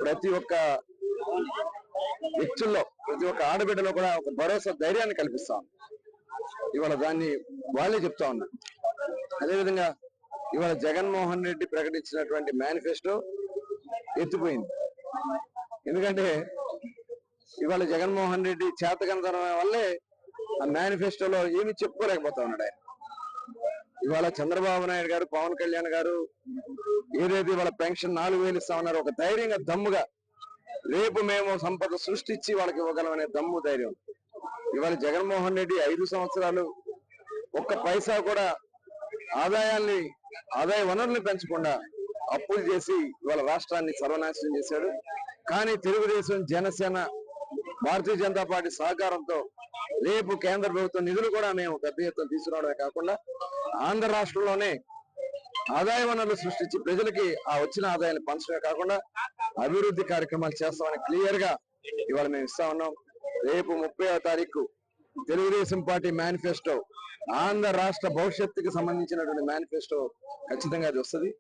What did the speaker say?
ప్రతి ఒక్క వ్యక్తుల్లో, ప్రతి ఒక్క ఆడబిడ్డలో కూడా ఒక భరోసా, ధైర్యాన్ని కల్పిస్తాం. ఇవాళ దాన్ని వాళ్ళే చెప్తా ఉన్నారు. అదేవిధంగా ఇవాళ జగన్మోహన్ రెడ్డి ప్రకటించినటువంటి మేనిఫెస్టో ఎత్తిపోయింది. ఎందుకంటే ఇవాళ జగన్మోహన్ రెడ్డి చేతకంతనం వల్లే ఆ మేనిఫెస్టోలో ఏమి చెప్పుకోలేకపోతా ఉన్నాడు ఆయన. ఇవాళ చంద్రబాబు నాయుడు గారు, పవన్ కళ్యాణ్ గారు ఏదైతే ఇవాళ పెన్షన్ 4,000 ఇస్తా ఉన్నారు, ఒక ధైర్యంగా, దమ్ముగా రేపు మేము సంపద సృష్టించి వాళ్ళకి ఇవ్వగలమనే దమ్ము, ధైర్యం. ఇవాళ జగన్మోహన్ రెడ్డి 5 సంవత్సరాలు ఒక్క పైసా కూడా ఆదాయ వనరుల్ని పెంచకుండా అప్పులు చేసి ఇవాళ రాష్ట్రాన్ని సర్వనాశనం చేశాడు. కానీ తెలుగుదేశం, జనసేన, భారతీయ జనతా పార్టీ సహకారంతో రేపు కేంద్ర ప్రభుత్వం నిధులు కూడా మేము పెద్ద ఎత్తున తీసుకురావడమే కాకుండా ఆంధ్ర రాష్ట్రంలోనే ఆదాయ వనరులు సృష్టించి ప్రజలకి ఆ వచ్చిన ఆదాయాన్ని పంచడమే కాకుండా అభివృద్ధి కార్యక్రమాలు చేస్తామని క్లియర్ గా ఇవాళ మేము ఇస్తా ఉన్నాం. రేపు 30వ తారీఖు తెలుగుదేశం పార్టీ మేనిఫెస్టో, ఆంధ్ర రాష్ట్ర భవిష్యత్తుకి సంబంధించినటువంటి మేనిఫెస్టో ఖచ్చితంగా అది వస్తుంది.